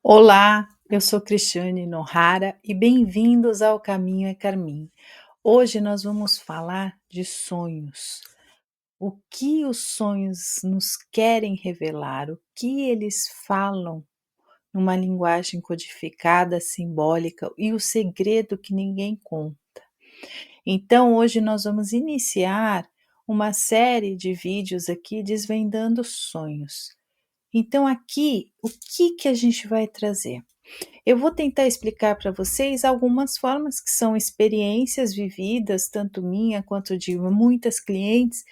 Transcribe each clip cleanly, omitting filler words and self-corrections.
Olá, eu sou Cristiane Nohara e bem-vindos ao Caminho é Carmim. Hoje nós vamos falar de sonhos. O que os sonhos nos querem revelar, o que eles falam numa linguagem codificada, simbólica e o segredo que ninguém conta. Então, hoje nós vamos iniciar uma série de vídeos aqui desvendando sonhos. Então, aqui, o que a gente vai trazer? Eu vou tentar explicar para vocês algumas formas que são experiências vividas, tanto minha quanto de muitas clientes,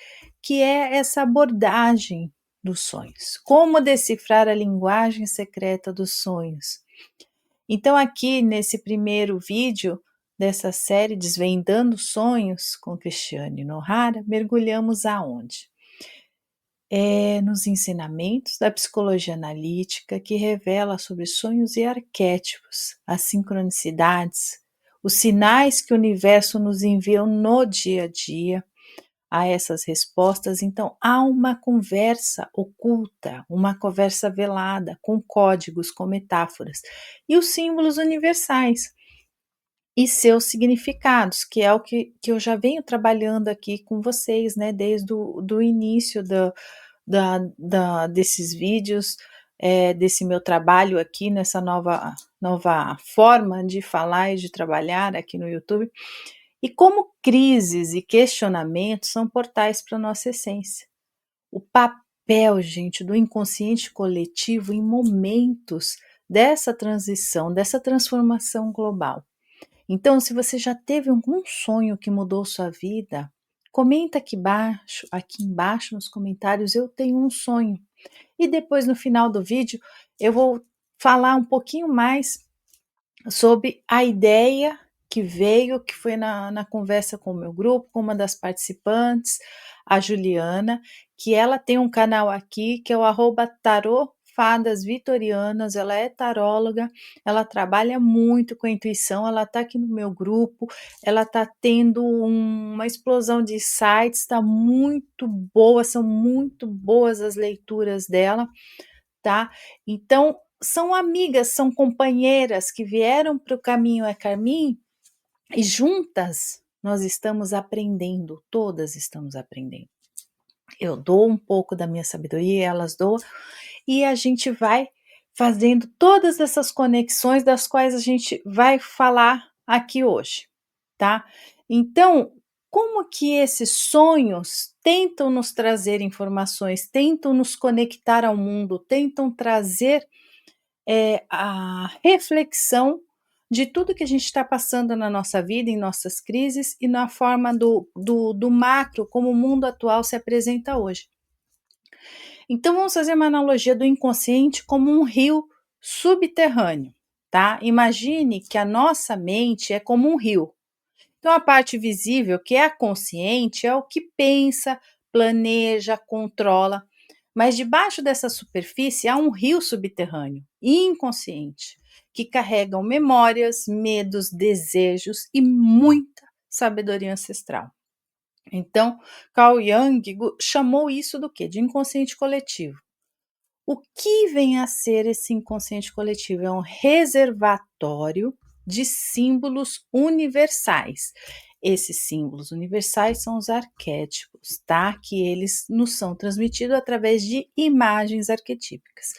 que é essa abordagem dos sonhos. Como decifrar a linguagem secreta dos sonhos. Então, aqui nesse primeiro vídeo dessa série Desvendando Sonhos com Cristiane Nohara, mergulhamos aonde? Nos ensinamentos da psicologia analítica que revela sobre sonhos e arquétipos, as sincronicidades, os sinais que o universo nos envia no dia a dia a essas respostas. Então, há uma conversa oculta, uma conversa velada, com códigos, com metáforas e os símbolos universais e seus significados, que é o que eu já venho trabalhando aqui com vocês, né, desde o do início desses vídeos, desse meu trabalho aqui nessa nova forma de falar e de trabalhar aqui no YouTube, e como crises e questionamentos são portais para a nossa essência. O papel, gente, do inconsciente coletivo em momentos dessa transição, dessa transformação global. Então, se você já teve algum sonho que mudou sua vida, comenta aqui embaixo nos comentários, eu tenho um sonho. E depois no final do vídeo eu vou falar um pouquinho mais sobre a ideia que veio, que foi na conversa com o meu grupo, com uma das participantes, a Juliana, que ela tem um canal aqui que é o @tarô Fadas Vitorianas, ela é taróloga, ela trabalha muito com a intuição, ela está aqui no meu grupo, ela está tendo uma explosão de sites, está muito boa, são muito boas as leituras dela, tá? Então, são amigas, são companheiras que vieram para o Caminho é Carmim e juntas nós estamos aprendendo, todas estamos aprendendo. Eu dou um pouco da minha sabedoria, elas doam, e a gente vai fazendo todas essas conexões das quais a gente vai falar aqui hoje, tá? Então, como que esses sonhos tentam nos trazer informações, tentam nos conectar ao mundo, tentam trazer a reflexão de tudo que a gente está passando na nossa vida, em nossas crises e na forma do macro, como o mundo atual se apresenta hoje. Então, vamos fazer uma analogia do inconsciente como um rio subterrâneo, tá? Imagine que a nossa mente é como um rio. Então, a parte visível, que é a consciente, é o que pensa, planeja, controla. Mas debaixo dessa superfície há um rio subterrâneo, inconsciente, que carregam memórias, medos, desejos e muita sabedoria ancestral. Então, Carl Jung chamou isso do quê? De inconsciente coletivo. O que vem a ser esse inconsciente coletivo? É um reservatório de símbolos universais. Esses símbolos universais são os arquétipos, tá? Que eles nos são transmitidos através de imagens arquetípicas,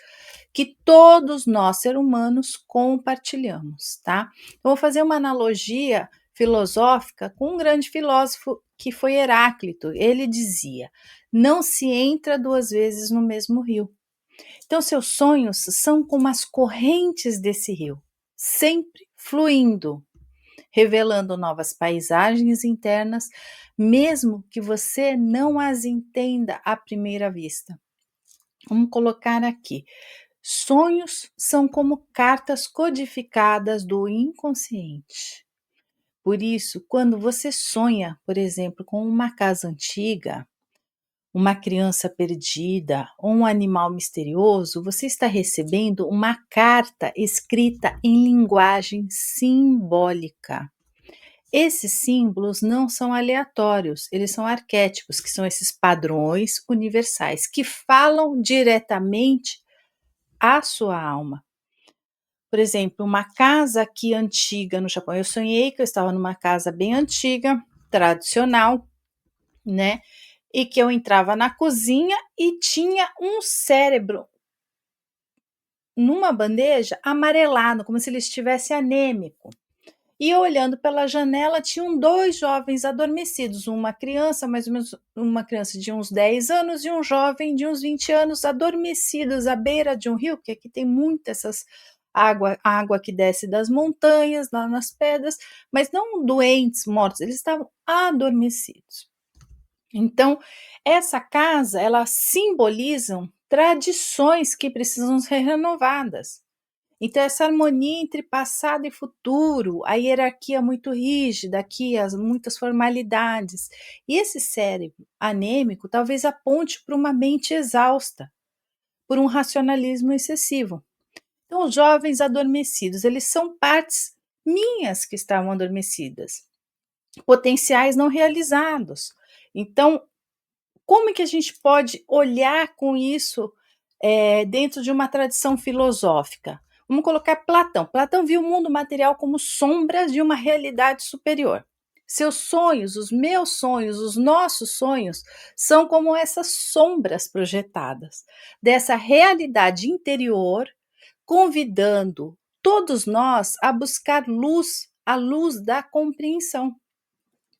que todos nós, seres humanos, compartilhamos, tá? Eu vou fazer uma analogia filosófica com um grande filósofo que foi Heráclito. Ele dizia: não se entra duas vezes no mesmo rio. Então, seus sonhos são como as correntes desse rio, sempre fluindo, revelando novas paisagens internas, mesmo que você não as entenda à primeira vista. Vamos colocar aqui. Sonhos são como cartas codificadas do inconsciente. Por isso, quando você sonha, por exemplo, com uma casa antiga, uma criança perdida ou um animal misterioso, você está recebendo uma carta escrita em linguagem simbólica. Esses símbolos não são aleatórios, eles são arquétipos, que são esses padrões universais que falam diretamente à sua alma. Por exemplo, uma casa aqui antiga no Japão, eu sonhei que eu estava numa casa bem antiga, tradicional, né, e que eu entrava na cozinha e tinha um cérebro numa bandeja amarelado, como se ele estivesse anêmico. E eu olhando pela janela, tinham 2 jovens adormecidos, uma criança, mais ou menos uma criança de uns 10 anos e um jovem de uns 20 anos, adormecidos à beira de um rio, porque aqui tem muita essas água que desce das montanhas, lá nas pedras, mas não doentes, mortos, eles estavam adormecidos. Então, essa casa, ela simbolizam tradições que precisam ser renovadas. Então, essa harmonia entre passado e futuro, a hierarquia muito rígida, aqui as muitas formalidades. E esse cérebro anêmico talvez aponte para uma mente exausta, por um racionalismo excessivo. Então, os jovens adormecidos, eles são partes minhas que estavam adormecidas, potenciais não realizados. Então, como é que a gente pode olhar com isso dentro de uma tradição filosófica? Vamos colocar Platão. Platão viu o mundo material como sombras de uma realidade superior. Seus sonhos, os meus sonhos, os nossos sonhos são como essas sombras projetadas dessa realidade interior, convidando todos nós a buscar luz, a luz da compreensão.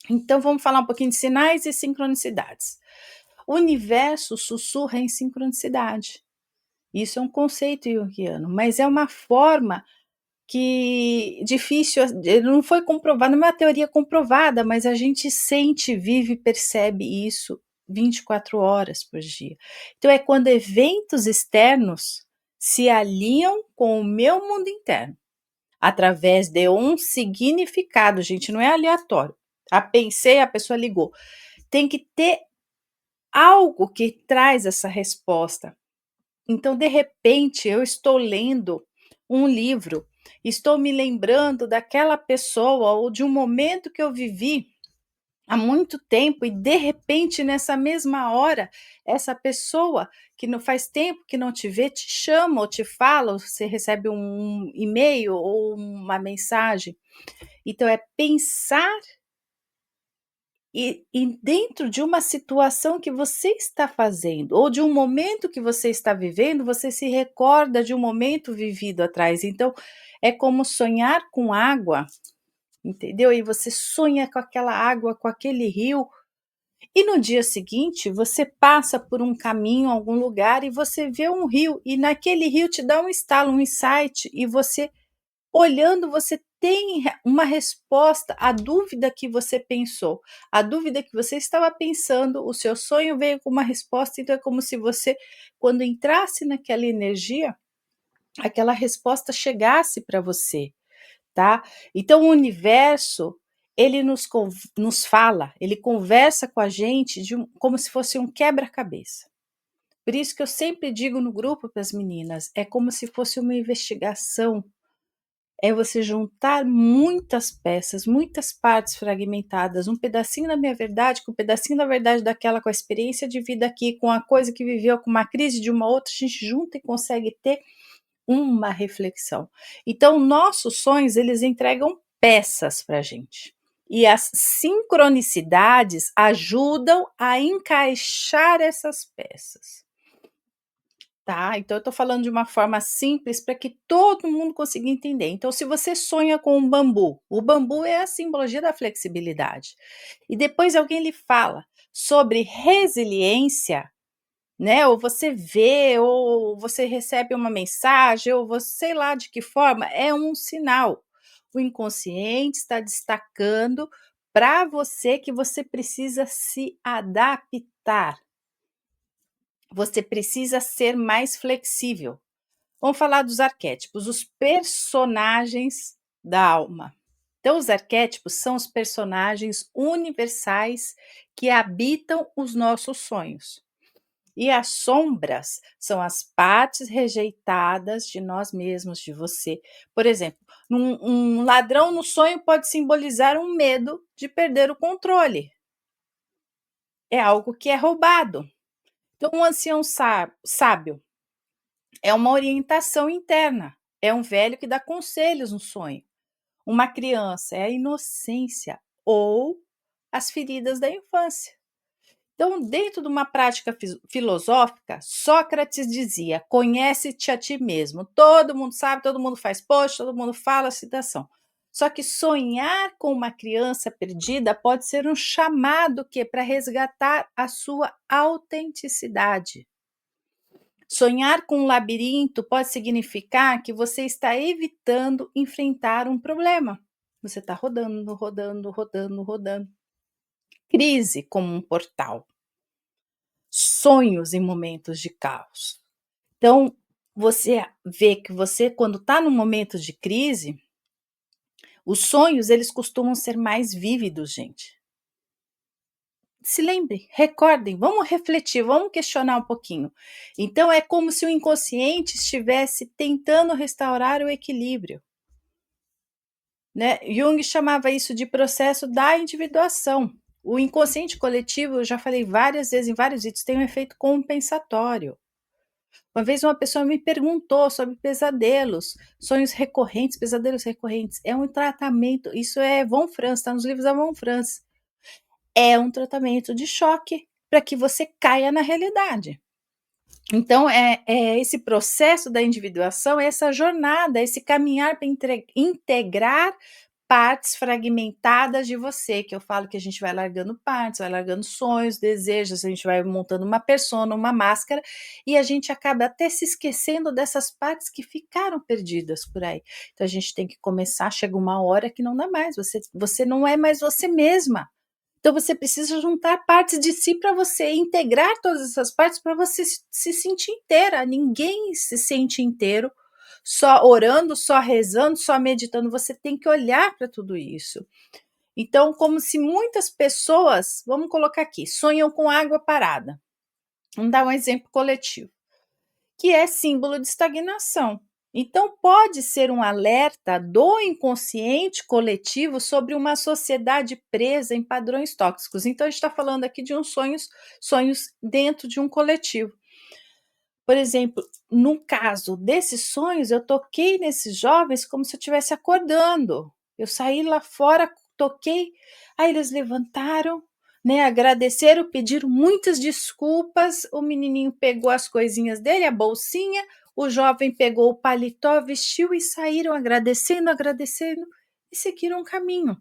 Então vamos falar um pouquinho de sinais e sincronicidades. O universo sussurra em sincronicidade. Isso é um conceito junguiano, mas é uma forma que difícil, não foi comprovada, não é uma teoria comprovada, mas a gente sente, vive e percebe isso 24 horas por dia. Então é quando eventos externos se alinham com o meu mundo interno, através de um significado, gente, não é aleatório. Pensei, a pessoa ligou. Tem que ter algo que traz essa resposta. Então, de repente, eu estou lendo um livro, estou me lembrando daquela pessoa ou de um momento que eu vivi há muito tempo e de repente nessa mesma hora essa pessoa que não faz tempo que não te vê te chama ou te fala, ou você recebe um e-mail ou uma mensagem. Então é pensar e dentro de uma situação que você está fazendo, ou de um momento que você está vivendo, você se recorda de um momento vivido atrás. Então, é como sonhar com água, entendeu? E você sonha com aquela água, com aquele rio, e no dia seguinte você passa por um caminho, algum lugar, e você vê um rio, e naquele rio te dá um estalo, um insight, e você olhando, você tem uma resposta à dúvida que você pensou, a dúvida que você estava pensando, o seu sonho veio com uma resposta, então é como se você, quando entrasse naquela energia, aquela resposta chegasse para você, tá? Então o universo, ele nos fala, ele conversa com a gente como se fosse um quebra-cabeça. Por isso que eu sempre digo no grupo para as meninas, é como se fosse uma investigação, é você juntar muitas peças, muitas partes fragmentadas, um pedacinho da minha verdade com um pedacinho da verdade daquela, com a experiência de vida aqui, com a coisa que viveu, com uma crise de uma outra, a gente junta e consegue ter uma reflexão. Então, nossos sonhos, eles entregam peças para a gente. E as sincronicidades ajudam a encaixar essas peças. Tá? Então eu estou falando de uma forma simples para que todo mundo consiga entender. Então, se você sonha com um bambu, o bambu é a simbologia da flexibilidade. E depois alguém lhe fala sobre resiliência, né? Ou você vê, ou você recebe uma mensagem, ou você, sei lá de que forma, é um sinal. O inconsciente está destacando para você que você precisa se adaptar. Você precisa ser mais flexível. Vamos falar dos arquétipos, os personagens da alma. Então, os arquétipos são os personagens universais que habitam os nossos sonhos. E as sombras são as partes rejeitadas de nós mesmos, de você. Por exemplo, um ladrão no sonho pode simbolizar um medo de perder o controle. É algo que é roubado. Então, um ancião sábio é uma orientação interna. é um velho que dá conselhos no sonho. Uma criança é a inocência ou as feridas da infância. Então, dentro de uma prática filosófica, Sócrates dizia: conhece-te a ti mesmo. Todo mundo sabe, todo mundo faz post, todo mundo fala citação. Só que sonhar com uma criança perdida pode ser um chamado que para resgatar a sua autenticidade. Sonhar com um labirinto pode significar que você está evitando enfrentar um problema. Você está rodando, rodando, rodando, rodando. Crise como um portal. Sonhos em momentos de caos. Então, você vê que você, quando está num momento de crise, os sonhos eles costumam ser mais vívidos, gente. Se lembrem, recordem, vamos refletir, vamos questionar um pouquinho. Então, é como se o inconsciente estivesse tentando restaurar o equilíbrio. Né? Jung chamava isso de processo da individuação. O inconsciente coletivo, eu já falei várias vezes em vários vídeos, tem um efeito compensatório. Uma vez uma pessoa me perguntou sobre pesadelos, sonhos recorrentes, pesadelos recorrentes. É um tratamento, isso é Von Franz, está nos livros da Von Franz. É um tratamento de choque para que você caia na realidade. Então, é esse processo da individuação, essa jornada, esse caminhar para integrar partes fragmentadas de você, que eu falo que a gente vai largando partes, vai largando sonhos, desejos, a gente vai montando uma persona, uma máscara, e a gente acaba até se esquecendo dessas partes que ficaram perdidas por aí. Então, a gente tem que começar, chega uma hora que não dá mais, você não é mais você mesma. Então você precisa juntar partes de si para você integrar todas essas partes para você se sentir inteira. Ninguém se sente inteiro só orando, só rezando, só meditando. Você tem que olhar para tudo isso. Então, como se muitas pessoas, vamos colocar aqui, sonham com água parada. Vamos dar um exemplo coletivo, que é símbolo de estagnação. Então, pode ser um alerta do inconsciente coletivo sobre uma sociedade presa em padrões tóxicos. Então, a gente está falando aqui de sonhos dentro de um coletivo. Por exemplo, no caso desses sonhos, eu toquei nesses jovens como se eu estivesse acordando. Eu saí lá fora, toquei, aí eles levantaram, né, agradeceram, pediram muitas desculpas. O menininho pegou as coisinhas dele, a bolsinha, o jovem pegou o paletó, vestiu e saíram agradecendo, agradecendo e seguiram o caminho.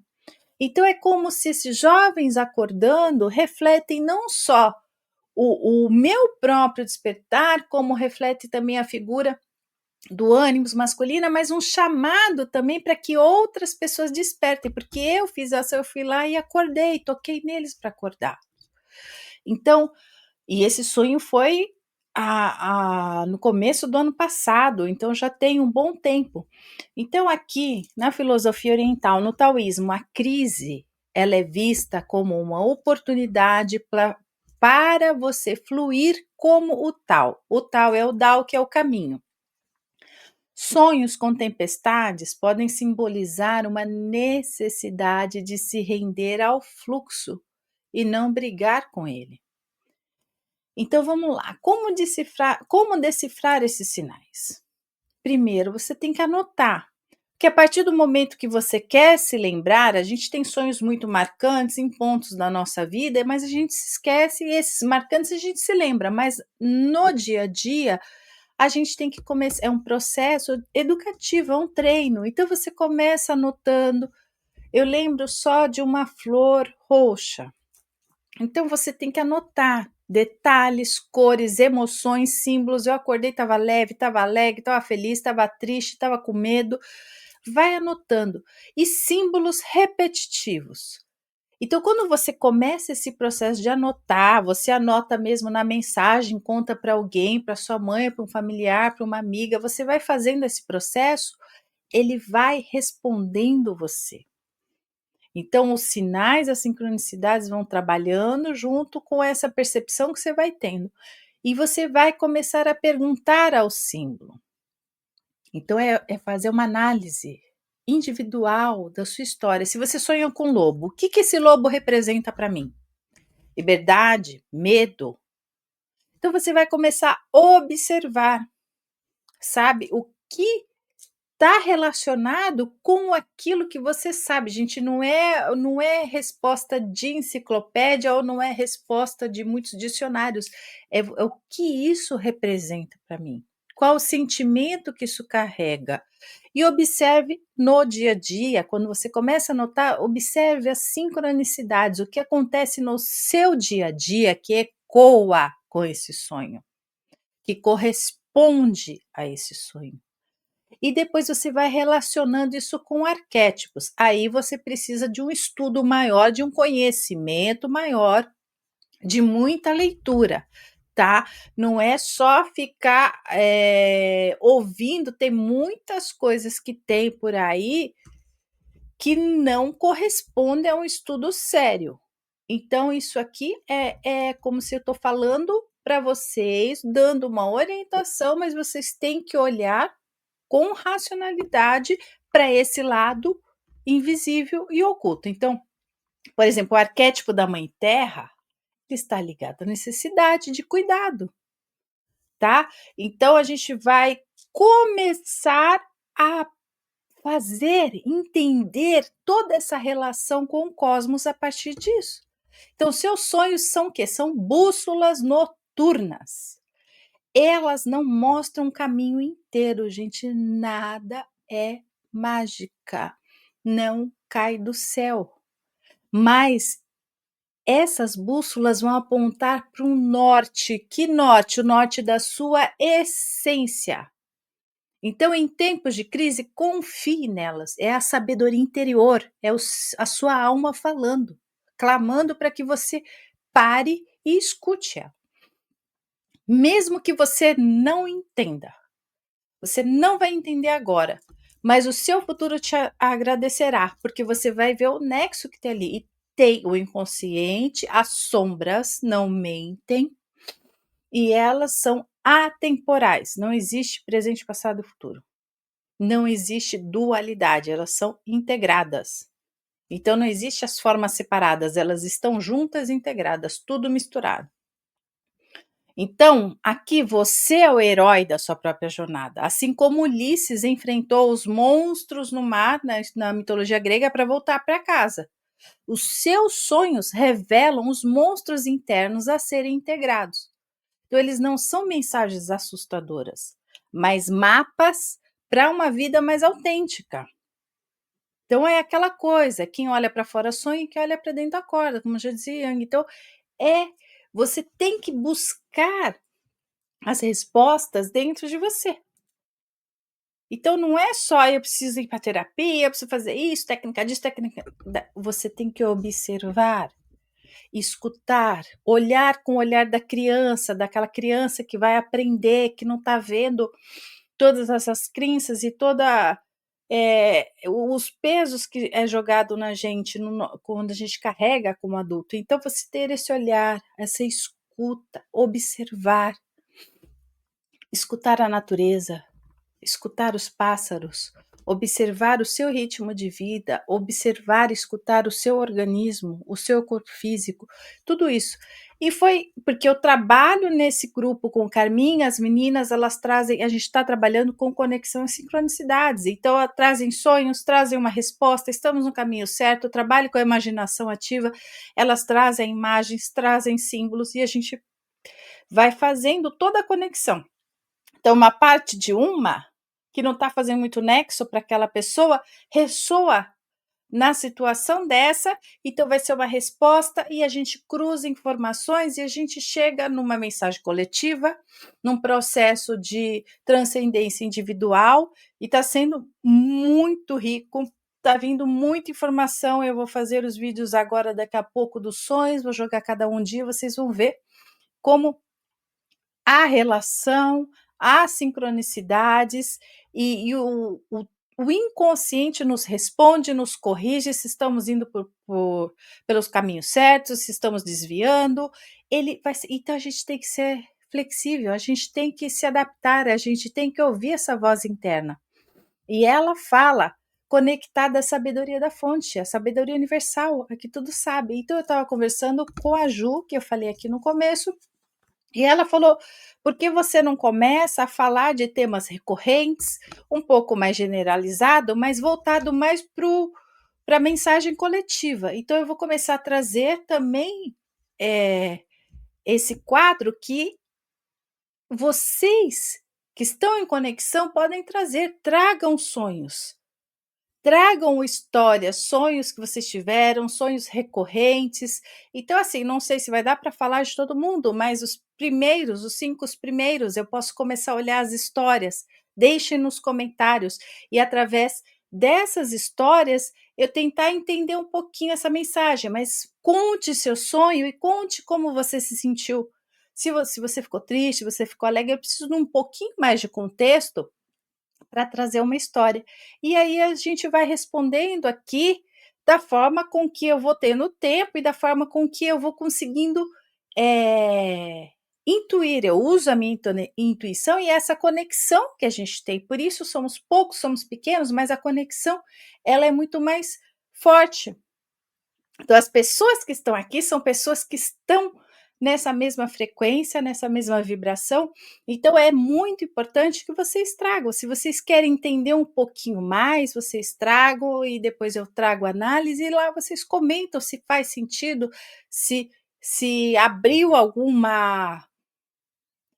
Então é como se esses jovens acordando refletem não só o meu próprio despertar, como reflete também a figura do ânimos masculina, mas um chamado também para que outras pessoas despertem, porque eu fiz essa, eu fui lá e acordei, toquei neles para acordar. Então, e esse sonho foi no começo do ano passado, então já tem um bom tempo. Então, aqui na filosofia oriental, no taoísmo, a crise ela é vista como uma oportunidade para você fluir como o Tao. O Tao é o Dao, que é o caminho. Sonhos com tempestades podem simbolizar uma necessidade de se render ao fluxo e não brigar com ele. Então vamos lá, como decifrar esses sinais? Primeiro, você tem que anotar, que a partir do momento que você quer se lembrar, a gente tem sonhos muito marcantes em pontos da nossa vida, mas a gente se esquece e esses marcantes a gente se lembra, mas no dia a dia a gente tem que começar, é um processo educativo, é um treino. Então você começa anotando. Eu lembro só de uma flor roxa. Então você tem que anotar detalhes, cores, emoções, símbolos. Eu acordei, estava leve, estava alegre, estava feliz, estava triste, estava com medo. Vai anotando. E símbolos repetitivos. Então, quando você começa esse processo de anotar, você anota mesmo na mensagem, conta para alguém, para sua mãe, para um familiar, para uma amiga, você vai fazendo esse processo, ele vai respondendo você. Então, os sinais, as sincronicidades vão trabalhando junto com essa percepção que você vai tendo. E você vai começar a perguntar ao símbolo. Então, é fazer uma análise individual da sua história. Se você sonha com lobo, o que esse lobo representa para mim? Liberdade, medo. Então você vai começar a observar, sabe, o que está relacionado com aquilo que você sabe, gente, não é resposta de enciclopédia ou não é resposta de muitos dicionários, é o que isso representa para mim, qual o sentimento que isso carrega. E observe no dia a dia, quando você começa a notar, observe as sincronicidades, o que acontece no seu dia a dia que ecoa com esse sonho, que corresponde a esse sonho. E depois você vai relacionando isso com arquétipos. Aí você precisa de um estudo maior, de um conhecimento maior, de muita leitura, tá? Não é só ficar ouvindo, tem muitas coisas que tem por aí que não correspondem a um estudo sério. Então, isso aqui é como se eu estou falando para vocês, dando uma orientação, mas vocês têm que olhar com racionalidade para esse lado invisível e oculto. Então, por exemplo, o arquétipo da mãe terra está ligado à necessidade de cuidado, tá? Então a gente vai começar a fazer, entender toda essa relação com o cosmos a partir disso. Então, seus sonhos são o quê? São bússolas noturnas. Elas não mostram o caminho inteiro, gente. Nada é mágica. Não cai do céu. Mas essas bússolas vão apontar para um norte. Que norte? O norte da sua essência. Então, em tempos de crise, confie nelas. É a sabedoria interior, é a sua alma falando, clamando para que você pare e escute ela. Mesmo que você não entenda, você não vai entender agora, mas o seu futuro te agradecerá, porque você vai ver o nexo que tem ali. E tem o inconsciente, as sombras não mentem, e elas são atemporais. Não existe presente, passado e futuro. Não existe dualidade, elas são integradas. Então não existe as formas separadas, elas estão juntas e integradas, tudo misturado. Então, aqui você é o herói da sua própria jornada, assim como Ulisses enfrentou os monstros no mar, na mitologia grega, para voltar para casa. Os seus sonhos revelam os monstros internos a serem integrados. Então, eles não são mensagens assustadoras, mas mapas para uma vida mais autêntica. Então, é aquela coisa, quem olha para fora sonha e quem olha para dentro acorda, como já dizia Jung. Então, você tem que buscar as respostas dentro de você. Então, não é só eu preciso ir para terapia, eu preciso fazer isso, técnica disso, técnica. Você tem que observar, escutar, olhar com o olhar da criança, daquela criança que vai aprender, que não está vendo todas essas crenças e os pesos que é jogado na gente quando a gente carrega como adulto. Então, você ter esse olhar, essa escuta, observar, escutar a natureza, escutar os pássaros, observar o seu ritmo de vida, observar, escutar o seu organismo, o seu corpo físico, tudo isso. E foi porque eu trabalho nesse grupo com Carminha, as meninas, elas trazem, a gente está trabalhando com conexão e sincronicidades, então elas trazem sonhos, trazem uma resposta, estamos no caminho certo, eu trabalho com a imaginação ativa, elas trazem imagens, trazem símbolos e a gente vai fazendo toda a conexão. Então, uma parte de uma que não está fazendo muito nexo para aquela pessoa, ressoa na situação dessa, então vai ser uma resposta e a gente cruza informações e a gente chega numa mensagem coletiva, num processo de transcendência individual e está sendo muito rico, está vindo muita informação, eu vou fazer os vídeos agora daqui a pouco dos sonhos, vou jogar cada um dia, vocês vão ver como a relação, as sincronicidades e o inconsciente nos responde, nos corrige se estamos indo pelos caminhos certos, se estamos desviando. Então a gente tem que ser flexível, a gente tem que se adaptar, a gente tem que ouvir essa voz interna. E ela fala conectada à sabedoria da fonte, à sabedoria universal, a que tudo sabe. Então eu estava conversando com a Ju, que eu falei aqui no começo, E ela falou: "Por que você não começa a falar de temas recorrentes, um pouco mais generalizado, mas voltado mais para a mensagem coletiva? Então eu vou começar a trazer também, eh, esse quadro que vocês que estão em conexão podem trazer, tragam sonhos. Tragam histórias, sonhos que vocês tiveram, sonhos recorrentes. Então, assim, não sei se vai dar para falar de todo mundo, mas os primeiros, os 5 primeiros, eu posso começar a olhar as histórias. Deixem nos comentários e através dessas histórias eu tentar entender um pouquinho essa mensagem, mas conte seu sonho e conte como você se sentiu. Se você ficou triste, se você ficou alegre, eu preciso de um pouquinho mais de contexto para trazer uma história. E aí a gente vai respondendo aqui da forma com que eu vou tendo tempo e da forma com que eu vou conseguindo, intuir. Eu uso a minha intuição e essa conexão que a gente tem. Por isso somos poucos, somos pequenos, mas a conexão ela é muito mais forte. Então, as pessoas que estão aqui são pessoas que estão nessa mesma frequência, nessa mesma vibração. Então, é muito importante que vocês tragam. Se vocês querem entender um pouquinho mais, vocês tragam e depois eu trago análise e lá vocês comentam se faz sentido, se se abriu alguma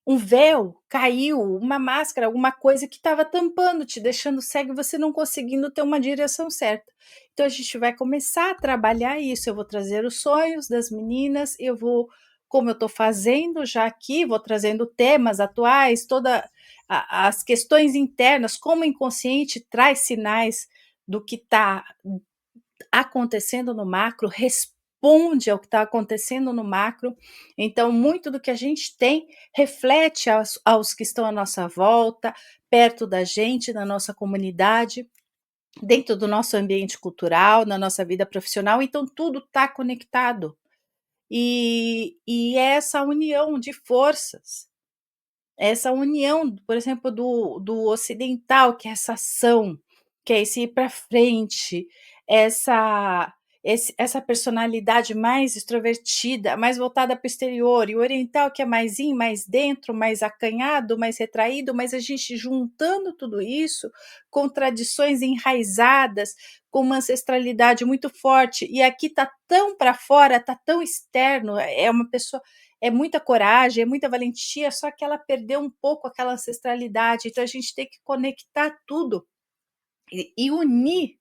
um véu, caiu, uma máscara, alguma coisa que estava tampando, te deixando cego e você não conseguindo ter uma direção certa. Então a gente vai começar a trabalhar isso, eu vou trazer os sonhos das meninas, eu vou, como eu estou fazendo já aqui, vou trazendo temas atuais, toda as questões internas, como o inconsciente traz sinais do que está acontecendo no macro, responde ao que está acontecendo no macro. Então, muito do que a gente tem reflete aos que estão à nossa volta, perto da gente, na nossa comunidade, dentro do nosso ambiente cultural, na nossa vida profissional. Então, tudo está conectado. E é essa união de forças, essa união, por exemplo, do ocidental, que é essa ação, que é esse ir para frente, essa essa personalidade mais extrovertida, mais voltada para o exterior, e o oriental que é mais dentro, mais acanhado, mais retraído, mas a gente juntando tudo isso com tradições enraizadas, com uma ancestralidade muito forte, e aqui está tão para fora, está tão externo, é uma pessoa é muita coragem, é muita valentia, só que ela perdeu um pouco aquela ancestralidade, então a gente tem que conectar tudo e unir.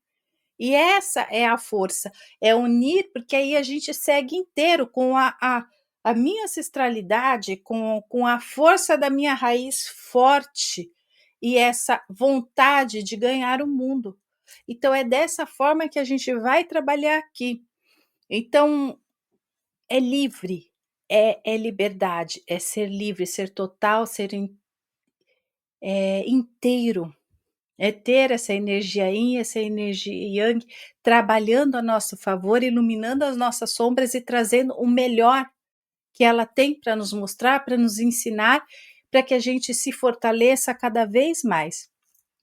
E essa é a força, é unir, porque aí a gente segue inteiro com a minha ancestralidade, com a força da minha raiz forte e essa vontade de ganhar o mundo. Então é dessa forma que a gente vai trabalhar aqui. Então é livre, é liberdade, é ser livre, ser total, ser inteiro, é ter essa energia yin, essa energia yang, trabalhando a nosso favor, iluminando as nossas sombras e trazendo o melhor que ela tem para nos mostrar, para nos ensinar, para que a gente se fortaleça cada vez mais.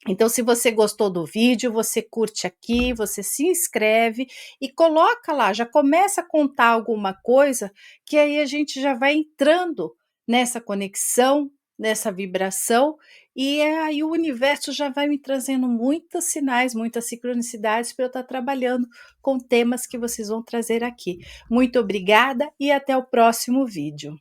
Então, se você gostou do vídeo, você curte aqui, você se inscreve e coloca lá, já começa a contar alguma coisa, que aí a gente já vai entrando nessa conexão, nessa vibração, e aí o universo já vai me trazendo muitos sinais, muitas sincronicidades para eu estar trabalhando com temas que vocês vão trazer aqui. Muito obrigada e até o próximo vídeo.